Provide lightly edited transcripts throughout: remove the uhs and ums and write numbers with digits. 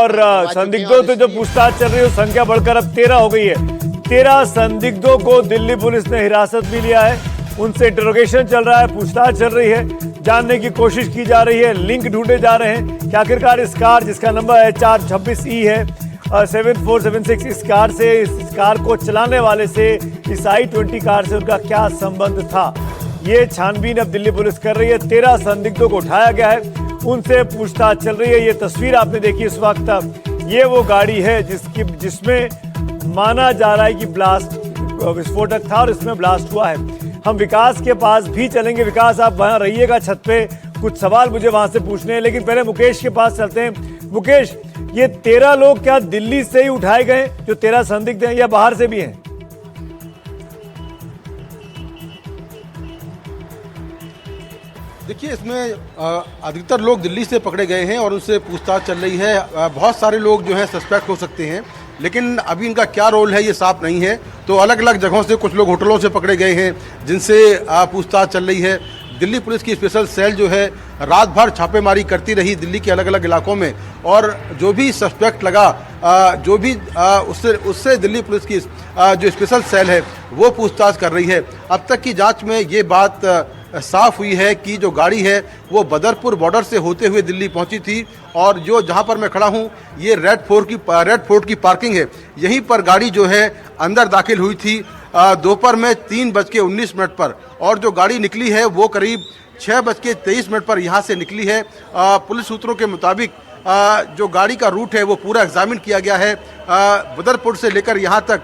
और संदिग्धों से जो पूछताछ चल रही है संख्या बढ़कर अब 13 हो गई है। 13 संदिग्धों को दिल्ली पुलिस ने हिरासत में लिया है, उनसे इंटरोगेशन चल रहा है, पूछताछ चल रही है, जानने की कोशिश की जा रही है, लिंक ढूंढे जा रहे हैं कि आखिरकार इस कार जिसका नंबर है 426E है 7476, इस कार को चलाने वाले से, इस I-20 कार से उनका क्या संबंध था। ये छानबीन अब दिल्ली पुलिस कर रही है। 13 संदिग्धों को उठाया गया है, उनसे पूछताछ चल रही है। ये तस्वीर आपने देखी इस वक्त, ये वो गाड़ी है जिसमें माना जा रहा है कि विस्फोटक था और इसमें ब्लास्ट हुआ है। हम विकास के पास भी चलेंगे। विकास, आप वहां रहिएगा छत पे, कुछ सवाल मुझे वहां से पूछने हैं, लेकिन पहले मुकेश के पास चलते हैं। मुकेश, ये 13 लोग क्या दिल्ली से ही उठाए गए, जो 13 संदिग्ध हैं, या बाहर से भी हैं? देखिए, इसमें अधिकतर लोग दिल्ली से पकड़े गए हैं और उनसे पूछताछ चल रही है। बहुत सारे लोग जो हैं सस्पेक्ट हो सकते हैं, लेकिन अभी इनका क्या रोल है ये साफ नहीं है। तो अलग अलग जगहों से कुछ लोग होटलों से पकड़े गए हैं जिनसे पूछताछ चल रही है। दिल्ली पुलिस की स्पेशल सेल जो है रात भर छापेमारी करती रही दिल्ली के अलग अलग इलाकों में, और जो भी सस्पेक्ट लगा उससे दिल्ली पुलिस की जो स्पेशल सेल है वो पूछताछ कर रही है। अब तक की जांच में ये बात साफ हुई है कि जो गाड़ी है वो बदरपुर बॉर्डर से होते हुए दिल्ली पहुंची थी, और जो जहां पर मैं खड़ा हूं ये रेड फोर्ट की पार्किंग है, यहीं पर गाड़ी जो है अंदर दाखिल हुई थी दोपहर में 3:19 पर, और जो गाड़ी निकली है वो करीब 6:23 पर यहाँ से निकली है। पुलिस सूत्रों के मुताबिक जो गाड़ी का रूट है वो पूरा एग्जामिन किया गया है। बदरपुर से लेकर यहाँ तक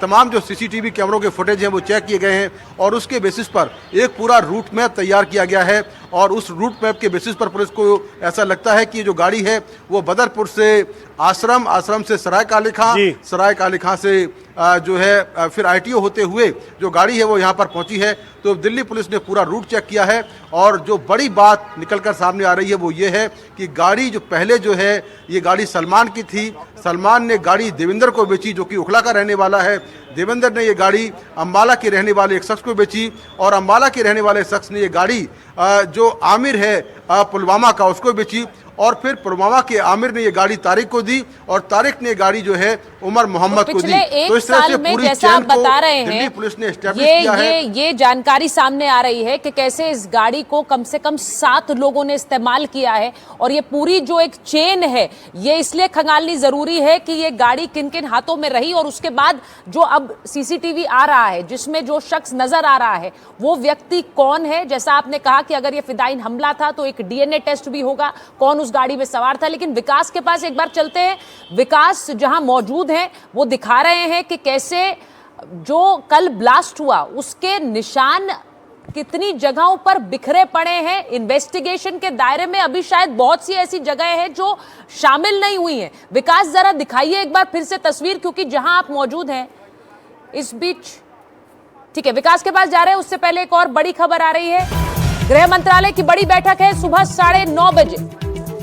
तमाम जो सीसीटीवी कैमरों के फुटेज हैं वो चेक किए गए हैं, और उसके बेसिस पर एक पूरा रूट मैप तैयार किया गया है। और उस रूट मैप के बेसिस पर पुलिस को ऐसा लगता है कि ये जो गाड़ी है वो बदरपुर से आश्रम से सराय काली खां से जो है फिर ITO होते हुए जो गाड़ी है वो यहाँ पर पहुँची है। तो दिल्ली पुलिस ने पूरा रूट चेक किया है, और जो बड़ी बात निकलकर सामने आ रही है वो ये है कि गाड़ी जो पहले जो है ये गाड़ी सलमान की थी। सलमान ने गाड़ी देवेंद्र को बेची, जो कि उखला का रहने वाला है। देवेंद्र ने ये गाड़ी अम्बाला के रहने वाले एक शख्स को बेची, और अम्बाला के रहने वाले शख्स ने ये गाड़ी जो आमिर है पुलवामा का उसको बेची, और फिर पुलवामा के आमिर ने ये गाड़ी तारिक को दी, और तारिक ने गाड़ी जो है उमर मोहम्मद को दी। तो इस तरह से पूरी जैसा आप बता रहे हैं दिल्ली पुलिस ने एस्टैब्लिश किया है। ये जानकारी सामने आ रही है कि कैसे इस गाड़ी को कम से कम 7 लोगों ने इस्तेमाल किया है, और ये पूरी जो एक चेन है ये इसलिए खंगालनी जरूरी है कि ये गाड़ी किन किन हाथों में रही, और उसके बाद जो अब CCTV आ रहा है जिसमें जो शख्स नजर आ रहा है वो व्यक्ति कौन है। जैसा आपने कहा कि अगर ये फिदाइन हमला था तो एक DNA टेस्ट भी होगा, कौन उस गाड़ी में सवार था। लेकिन विकास के पास एक बार चलते हैं। विकास जहां मौजूद हैं वो दिखा रहे हैं कि कैसे जो कल ब्लास्ट हुआ उसके निशान कितनी जगहों पर बिखरे पड़े हैं। इन्वेस्टिगेशन के दायरे में अभी शायद बहुत सी ऐसी जगह हैं जो शामिल नहीं हुई हैं। विकास, जरा दिखाइए एक बार फिर से तस्वीर, क्योंकि जहां आप मौजूद हैं इस बीच। ठीक है, विकास के पास जा रहे हैं, उससे पहले एक और बड़ी खबर आ रही है। गृह मंत्रालय की बड़ी बैठक है सुबह 9:30 बजे।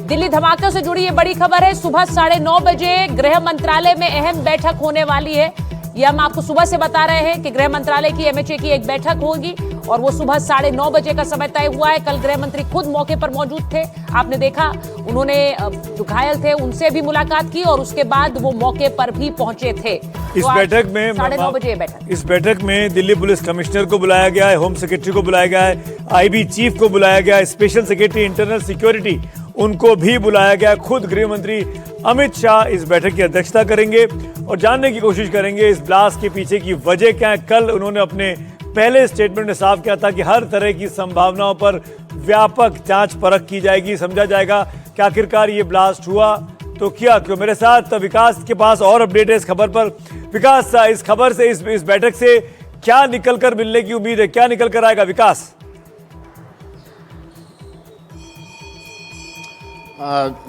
दिल्ली धमाके से जुड़ी ये बड़ी खबर है। सुबह 9:30 बजे गृह मंत्रालय में अहम बैठक होने वाली है। ये हम आपको सुबह से बता रहे हैं कि गृह मंत्रालय की MHA की एक बैठक होगी, और वो सुबह 9:30 बजे का समय तय हुआ है। कल गृह मंत्री खुद मौके पर मौजूद थे, आपने देखा। उन्होंने जो घायल थे उनसे भी मुलाकात की, और उसके बाद वो मौके पर भी पहुंचे थे। इस बैठक में 9:30 बजे इस बैठक में दिल्ली पुलिस कमिश्नर को बुलाया गया है, होम सेक्रेटरी को बुलाया गया है, IB चीफ को बुलाया गया है, स्पेशल सेक्रेटरी इंटरनल सिक्योरिटी उनको भी बुलाया गया। खुद गृह मंत्री अमित शाह इस बैठक की अध्यक्षता करेंगे और जानने की कोशिश करेंगे इस ब्लास्ट के पीछे की वजह क्या है। कल उन्होंने अपने पहले स्टेटमेंट में साफ किया था कि हर तरह की संभावनाओं पर व्यापक जांच परख की जाएगी, समझा जाएगा कि आखिरकार ये ब्लास्ट हुआ तो क्या क्यों। मेरे साथ विकास के पास और अपडेट है इस खबर पर। विकास, इस खबर से, इस बैठक से क्या निकल कर मिलने की उम्मीद है, क्या निकल कर आएगा विकास?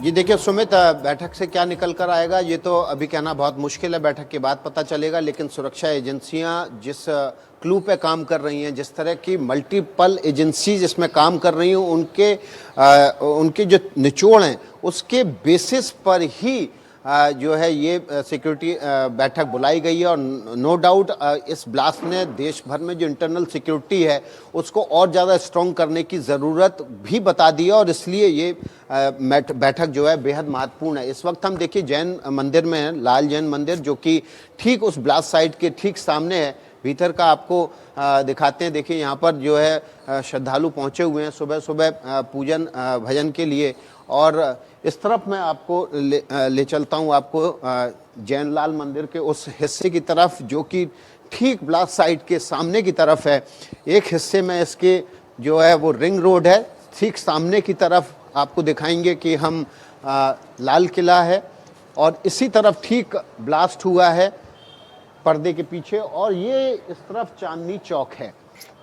ये देखिए सुमित, बैठक से क्या निकल कर आएगा ये तो अभी कहना बहुत मुश्किल है, बैठक के बाद पता चलेगा। लेकिन सुरक्षा एजेंसियां जिस क्लू पे काम कर रही हैं, जिस तरह की मल्टीपल एजेंसीज इसमें काम कर रही हैं, उनके जो निचोड़ हैं उसके बेसिस पर ही जो है ये सिक्योरिटी बैठक बुलाई गई है और नो डाउट इस ब्लास्ट ने देश भर में जो इंटरनल सिक्योरिटी है उसको और ज़्यादा स्ट्रॉन्ग करने की ज़रूरत भी बता दी है और इसलिए ये बैठक जो है बेहद महत्वपूर्ण है। इस वक्त हम देखिए जैन मंदिर में हैं, लाल जैन मंदिर, जो कि ठीक उस ब्लास्ट साइट के ठीक सामने है। भीतर का आपको दिखाते हैं। देखिए यहाँ पर जो है श्रद्धालु पहुँचे हुए हैं सुबह सुबह पूजन भजन के लिए। और इस तरफ मैं आपको ले चलता हूँ आपको जैन लाल मंदिर के उस हिस्से की तरफ जो कि ठीक ब्लास्ट साइट के सामने की तरफ है। एक हिस्से में इसके जो है वो रिंग रोड है, ठीक सामने की तरफ आपको दिखाएंगे कि हम लाल किला है और इसी तरफ ठीक ब्लास्ट हुआ है पर्दे के पीछे। और ये इस तरफ चांदनी चौक है,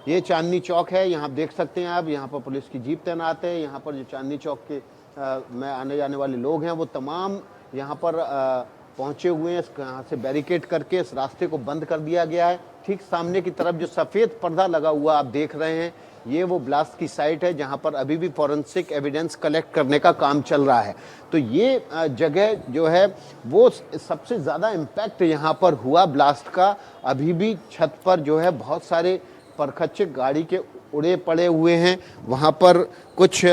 ये चांदनी चौक है। यहाँ देख सकते हैं आप, यहाँ पर पुलिस की जीप तैनात है। यहाँ पर जो चांदनी चौक के में आने जाने वाले लोग हैं वो तमाम यहाँ पर पहुँचे हुए हैं। यहाँ से बैरिकेड करके इस रास्ते को बंद कर दिया गया है। ठीक सामने की तरफ जो सफ़ेद पर्दा लगा हुआ आप देख रहे हैं, ये वो ब्लास्ट की साइट है जहाँ पर अभी भी फॉरेंसिक एविडेंस कलेक्ट करने का काम चल रहा है। तो ये जगह जो है वो सबसे ज़्यादा इम्पैक्ट यहाँ पर हुआ ब्लास्ट का। अभी भी छत पर जो है बहुत सारे परखच्चे गाड़ी के उड़े पड़े हुए हैं। वहाँ पर कुछ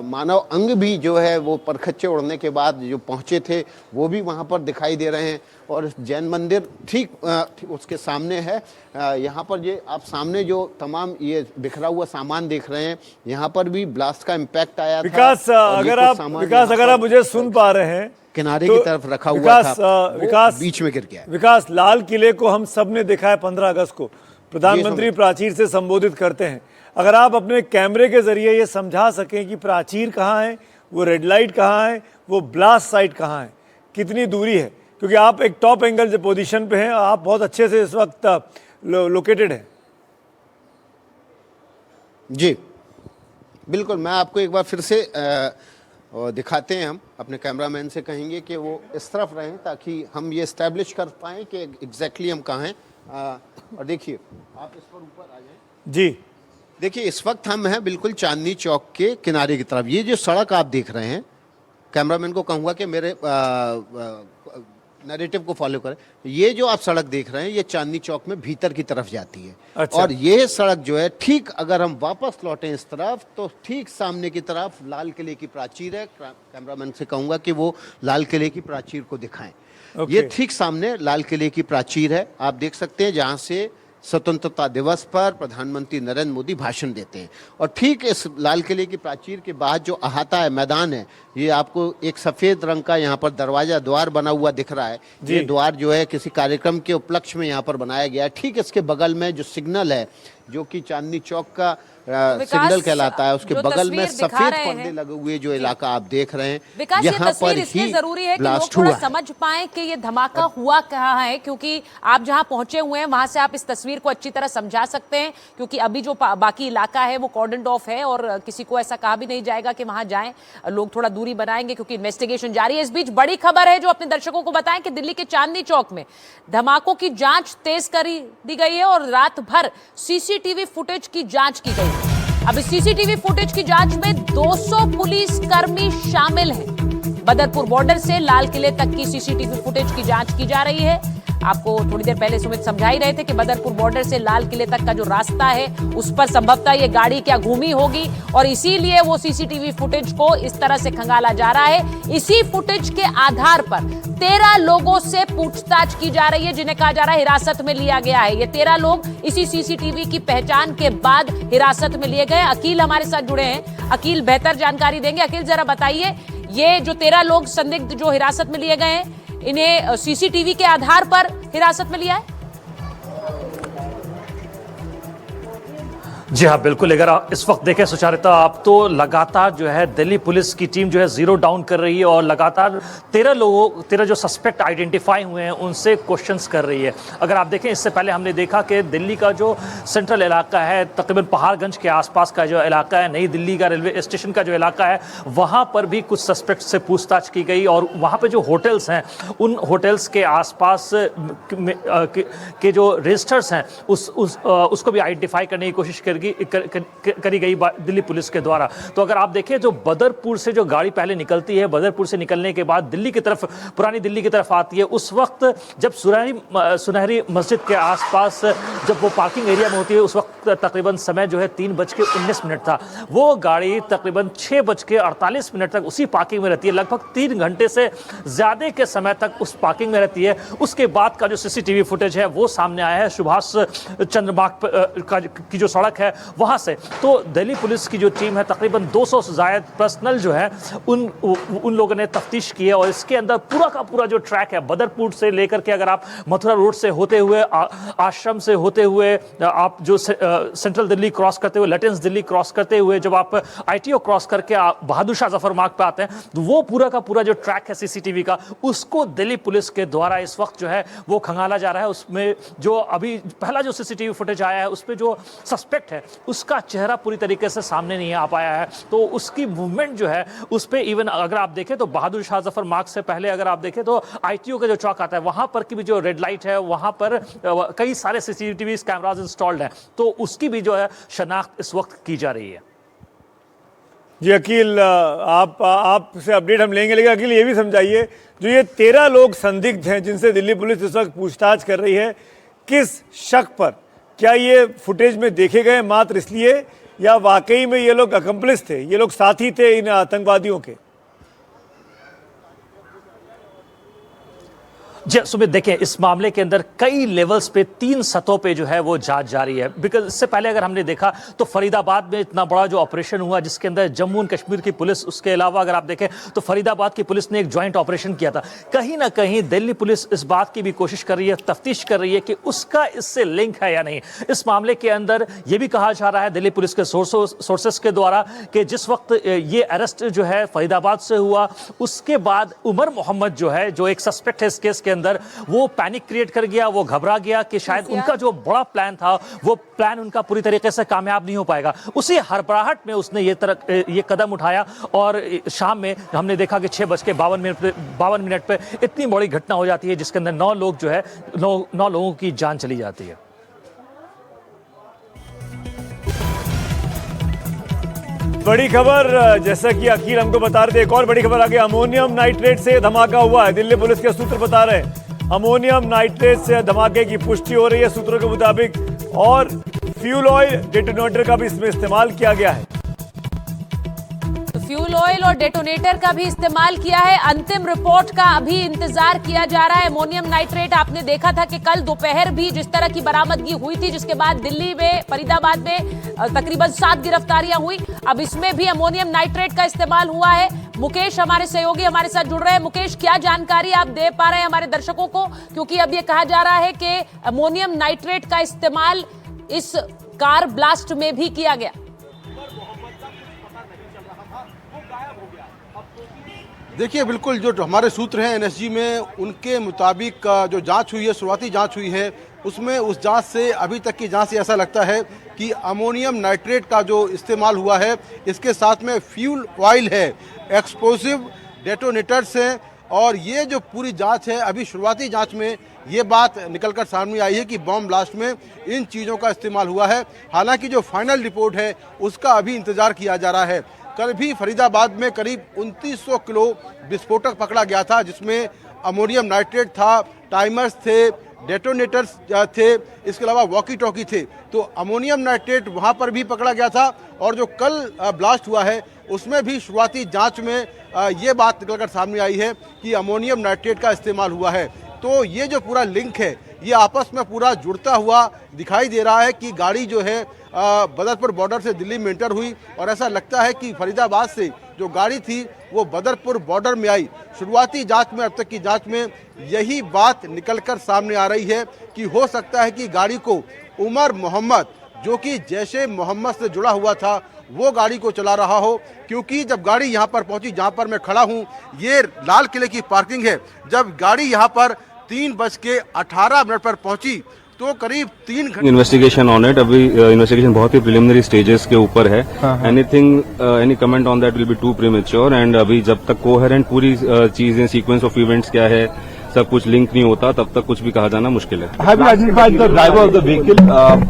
मानव अंग भी जो है वो परखच्चे उड़ने के बाद जो पहुँचे थे वो भी वहाँ पर दिखाई दे रहे हैं। और जैन मंदिर ठीक उसके सामने है। यहाँ पर ये आप सामने जो तमाम ये बिखरा हुआ सामान देख रहे हैं, यहाँ पर भी ब्लास्ट का इम्पैक्ट आया था। विकास, अगर आप मुझे सुन पा रहे हैं, किनारे तो की तरफ रखा हुआ था, विकास बीच में गिर गया। विकास, लाल किले को हम सब ने देखा है 15 अगस्त को प्रधानमंत्री प्राचीर से संबोधित करते हैं। अगर आप अपने कैमरे के जरिए ये समझा सकें कि प्राचीर कहाँ है, वो रेड लाइट कहाँ है, वो ब्लास्ट साइट कहाँ है, कितनी दूरी है, क्योंकि आप एक टॉप एंगल पोजीशन पे हैं, आप बहुत अच्छे से इस वक्त लोकेटेड हैं। जी बिल्कुल, मैं आपको एक बार फिर से दिखाते हैं। हम अपने कैमरामैन से कहेंगे कि वो इस तरफ रहें ताकि हम ये इस्टेब्लिश कर पाएँ कि एग्जैक्टली हम कहाँ हैं। और देखिए आप इस पर ऊपर आ जाएं। जी देखिए इस वक्त हम हैं बिल्कुल चांदनी चौक के किनारे की तरफ। ये जो सड़क आप देख रहे हैं, कैमरामैन को कहूँगा कि मेरे नैरेटिव को फॉलो करें। ये जो आप सड़क देख रहे हैं ये चांदनी चौक में भीतर की तरफ जाती है। अच्छा। और ये सड़क जो है ठीक अगर हम वापस लौटें इस तरफ तो ठीक सामने की तरफ लाल किले की प्राचीर है। कैमरामैन से कहूँगा कि वो लाल किले की प्राचीर को दिखाएं। ये ठीक सामने लाल किले की प्राचीर है, आप देख सकते हैं, जहाँ से स्वतंत्रता दिवस पर प्रधानमंत्री नरेंद्र मोदी भाषण देते हैं। और ठीक इस लाल किले की प्राचीर के बाद जो अहाता है, मैदान है, ये आपको एक सफ़ेद रंग का यहाँ पर दरवाजा द्वार बना हुआ दिख रहा है। ये द्वार जो है किसी कार्यक्रम के उपलक्ष्य में यहाँ पर बनाया गया है। ठीक इसके बगल में जो सिग्नल है जो कि चांदनी चौक का सिग्नल कहलाता है, उसके बगल में सफेद पर्दे लगे हुए जो इलाका आप देख रहे हैं, विकास, ये तस्वीर इसलिए जरूरी है कि लोग थोड़ा समझ पाएं कि ये धमाका हुआ कहाँ है, क्योंकि आप जहां पहुंचे हुए हैं वहां से आप इस तस्वीर को अच्छी तरह समझा सकते हैं। क्योंकि अभी जो बाकी इलाका है वो कॉर्डन्ड ऑफ है और किसी को ऐसा कहा भी नहीं जाएगा कि वहां जाएं। लोग थोड़ा दूरी बनाएंगे क्योंकि इन्वेस्टिगेशन जारी है। इस बीच बड़ी खबर है जो अपने दर्शकों को बताएं कि दिल्ली के चांदनी चौक में धमाकों की जांच तेज कर दी गई है और रात भर सीसीटीवी फुटेज की जांच की गई। अब इस सीसीटीवी फुटेज की जांच में 200 पुलिसकर्मी शामिल हैं। बदरपुर बॉर्डर से लाल किले तक की सीसीटीवी फुटेज की जांच की जा रही है। आपको थोड़ी देर पहले सुमित समझा ही रहे थे कि बदरपुर बॉर्डर से लाल किले तक का जो रास्ता है उस पर संभवतः ये गाड़ी क्या घूमी होगी और इसीलिए वो सीसीटीवी फुटेज को इस तरह से खंगाला जा रहा है। इसी फुटेज के आधार पर 13 लोगों से पूछताछ की जा रही है जिन्हें कहा जा रहा है हिरासत में लिया गया है। ये 13 लोग इसी सीसीटीवी की पहचान के बाद हिरासत में लिए गए। अकील हमारे साथ जुड़े हैं, अकील बेहतर जानकारी देंगे। अकील जरा बताइए, ये जो 13 लोग संदिग्ध जो हिरासत में लिए गए हैं इन्हें सीसीटीवी के आधार पर हिरासत में लिया है? जी हाँ बिल्कुल। अगर आप इस वक्त देखें सुचारिता, आप तो लगातार जो है दिल्ली पुलिस की टीम जो है जीरो डाउन कर रही है और लगातार 13 जो सस्पेक्ट आइडेंटिफाई हुए हैं उनसे क्वेश्चंस कर रही है। अगर आप देखें इससे पहले हमने देखा कि दिल्ली का जो सेंट्रल इलाका है, तकरीबन पहाड़गंज के आसपास का जो इलाका है, नई दिल्ली का रेलवे स्टेशन का जो इलाका है, वहाँ पर भी कुछ सस्पेक्ट से पूछताछ की गई और वहाँ पर जो होटल्स हैं उन होटल्स के आसपास के जो रजिस्टर्स हैं उसको भी आइडेंटिफाई करने की कोशिश करी गई दिल्ली पुलिस के द्वारा। तो अगर आप देखें, जो बदरपुर से जो गाड़ी पहले निकलती है, बदरपुर से निकलने के बाद दिल्ली की तरफ, पुरानी दिल्ली की तरफ आती है, उस वक्त जब सुनहरी मस्जिद के आसपास जब वो पार्किंग एरिया में होती है, उस वक्त तकरीबन समय जो है 3:19 था। वो गाड़ी तकरीबन 6:48 तक उसी पार्किंग में रहती है, लगभग 3 घंटे से ज़्यादा के समय तक उस पार्किंग में रहती है। उसके बाद का जो सीसीटीवी फुटेज है वो सामने आया है सुभाष चंद्र मार्ग की जो सड़क है वहाँ से। तो दिल्ली पुलिस की जो टीम है, तकरीबन 200 से ज़ायद पर्सनल जो है उन लोगों ने तफ्तीश की है। और इसके अंदर पूरा का पूरा जो ट्रैक है, बदरपुर से लेकर के अगर आप मथुरा रोड से होते हुए, आश्रम से होते हुए, आप जो सेंट्रल दिल्ली क्रॉस करते हुए, लेटेंस दिल्ली क्रॉस करते हुए, जब आप ITO क्रॉस करके बहादुर शाह जफर मार्ग पे आते हैं, तो वो पूरा का पूरा जो ट्रैक है सीसीटीवी का, उसको दिल्ली पुलिस के द्वारा इस वक्त जो है वो खंगाला जा रहा है। उसमें जो अभी पहला जो सीसीटीवी फुटेज आया है, उसमें जो सस्पेक्ट है उसका चेहरा पूरी तरीके से सामने नहीं आ पाया है। तो उसकी मूवमेंट जो है उस पर, इवन अगर आप देखें तो बहादुर शाह जफर मार्ग से पहले अगर आप देखें तो ITO का जो चौक आता है, वहां पर की भी जो रेड लाइट है, वहां पर कई सारे सीसीटीवी कैमराज इंस्टॉल्ड हैं। तो उसकी भी जो है शनाख्त इस वक्त की जा रही है। जी अकील, आपसे अपडेट हम लेंगे, लेकिन अकील ये भी समझाइए, जो ये 13 लोग संदिग्ध हैं जिनसे दिल्ली पुलिस इस वक्त पूछताछ कर रही है, किस शक पर? क्या ये फुटेज में देखे गए मात्र इसलिए, या वाकई में ये लोग अकम्प्लिस थे, ये लोग साथी थे इन आतंकवादियों के? जी सुमित, देखें, इस मामले के अंदर कई लेवल्स पे, 3 सतहों पे जो है वो जांच जारी है। बिकॉज इससे पहले अगर हमने देखा तो फरीदाबाद में इतना बड़ा जो ऑपरेशन हुआ, जिसके अंदर जम्मू एंड कश्मीर की पुलिस, उसके अलावा अगर आप देखें तो फरीदाबाद की पुलिस ने एक ज्वाइंट ऑपरेशन किया था। कहीं ना कहीं दिल्ली पुलिस इस बात की भी कोशिश कर रही है, तफ्तीश कर रही है कि उसका इससे लिंक है या नहीं। इस मामले के अंदर ये भी कहा जा रहा है दिल्ली पुलिस के सोर्सेस के द्वारा कि जिस वक्त ये अरेस्ट जो है फरीदाबाद से हुआ, उसके बाद उमर मोहम्मद जो है, जो एक सस्पेक्ट है इस केस के अंदर, वो पैनिक क्रिएट कर गया, वो घबरा गया कि शायद उनका जो बड़ा प्लान था वो प्लान उनका पूरी तरीके से कामयाब नहीं हो पाएगा। उसी हड़बड़ाहट में उसने ये कदम उठाया और शाम में हमने देखा कि 6:52 पे इतनी बड़ी घटना हो जाती है, जिसके अंदर 9 लोग जो है 9 लोगों की जान चली जाती है। बड़ी खबर, जैसा कि अकील हमको बता रहे थे, एक और बड़ी खबर आगे, अमोनियम नाइट्रेट से धमाका हुआ है। दिल्ली पुलिस के सूत्र बता रहे हैं अमोनियम नाइट्रेट से धमाके की पुष्टि हो रही है सूत्रों के मुताबिक, और फ्यूल ऑयल डेटोनेटर का भी इसमें इस्तेमाल किया गया है। फ्यूल ऑयल और डेटोनेटर का भी इस्तेमाल किया है। अंतिम रिपोर्ट का अभी इंतजार किया जा रहा है। अमोनियम नाइट्रेट आपने देखा था कि कल दोपहर भी जिस तरह की बरामदगी हुई थी, जिसके बाद दिल्ली में, फरीदाबाद में तकरीबन 7 गिरफ्तारियां हुई। अब इसमें भी अमोनियम नाइट्रेट का इस्तेमाल हुआ है। मुकेश हमारे सहयोगी हमारे साथ जुड़ रहे हैं। मुकेश, क्या जानकारी आप दे पा रहे हैं हमारे दर्शकों को, क्योंकि अब ये कहा जा रहा है कि अमोनियम नाइट्रेट का इस्तेमाल इस कार ब्लास्ट में भी किया गया। देखिए, बिल्कुल जो हमारे सूत्र हैं NSG में, उनके मुताबिक जो जांच हुई है, शुरुआती जांच हुई है, उसमें उस जांच से, अभी तक की जांच से ऐसा लगता है कि अमोनियम नाइट्रेट का जो इस्तेमाल हुआ है, इसके साथ में फ्यूल ऑयल है, एक्सप्लोसिव डेटोनेटर्स हैं। और ये जो पूरी जांच है, अभी शुरुआती जांच में ये बात निकलकर सामने आई है कि बॉम्ब ब्लास्ट में इन चीज़ों का इस्तेमाल हुआ है। हालांकि जो फाइनल रिपोर्ट है उसका अभी इंतज़ार किया जा रहा है। कल भी फरीदाबाद में करीब 2900 किलो विस्फोटक पकड़ा गया था, जिसमें अमोनियम नाइट्रेट था, टाइमर्स थे, डेटोनेटर्स थे, इसके अलावा वॉकी टॉकी थे। तो अमोनियम नाइट्रेट वहाँ पर भी पकड़ा गया था। और जो कल ब्लास्ट हुआ है उसमें भी शुरुआती जांच में ये बात निकलकर सामने आई है कि अमोनियम नाइट्रेट का इस्तेमाल हुआ है। तो ये जो पूरा लिंक है, ये आपस में पूरा जुड़ता हुआ दिखाई दे रहा है कि गाड़ी जो है बदरपुर बॉर्डर से दिल्ली में एंटर हुई, और ऐसा लगता है कि फरीदाबाद से जो गाड़ी थी वो बदरपुर बॉर्डर में आई। शुरुआती जांच में, अब तक की जांच में यही बात निकलकर सामने आ रही है कि हो सकता है कि गाड़ी को उमर मोहम्मद, जो कि जैशे मोहम्मद से जुड़ा हुआ था, वो गाड़ी को चला रहा हो। क्योंकि जब गाड़ी यहाँ पर पहुँची, जहाँ पर मैं खड़ा हूँ, ये लाल किले की पार्किंग है, जब गाड़ी यहाँ पर 3:18 पर पहुँची तो करीब 3 घंटे इन्वेस्टिगेशन ऑन इट। अभी इन्वेस्टिगेशन बहुत ही प्रिलिमिनरी स्टेजेस के ऊपर है। Any comment on that will be too premature. And अभी जब तक कोहेरेंट पूरी चीजें, सीक्वेंस ऑफ इवेंट्स क्या है, सब कुछ लिंक नहीं होता तब तक कुछ भी कहा जाना मुश्किल है. Have you identified the driver of the vehicle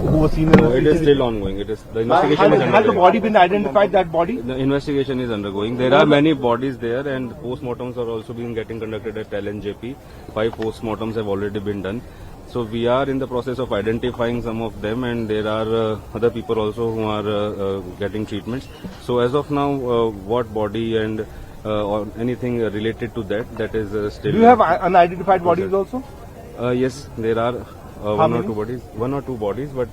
who was seen in the It is still ongoing. It is the investigation is Has the undergoing. body been identified, that body? The investigation is undergoing. There are many bodies there, and postmortems are also being getting conducted at LNJP. 5 postmortems have already been done. So we are in the process of identifying some of them, and there are other people also who are getting treatments. So as of now, what body and or anything related to that is still. Do you have unidentified bodies also? Yes, there are How one or many? two bodies. One or two bodies, but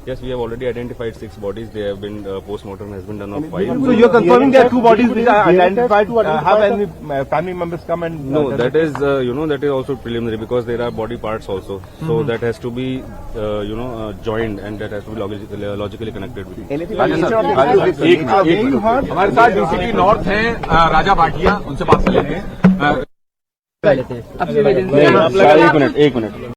yes, we have already identified 6 bodies. They have been postmortem has been done of 5. So you're confirming there are 2 bodies which are identified. Have any family members come and? No, that is that is also preliminary because there are body parts also. So that has to be joined, and that has to be logically connected with it. हमारे साथ DCP north हैं राजा भाटिया, उनसे बात कर लेते हैं. एक minute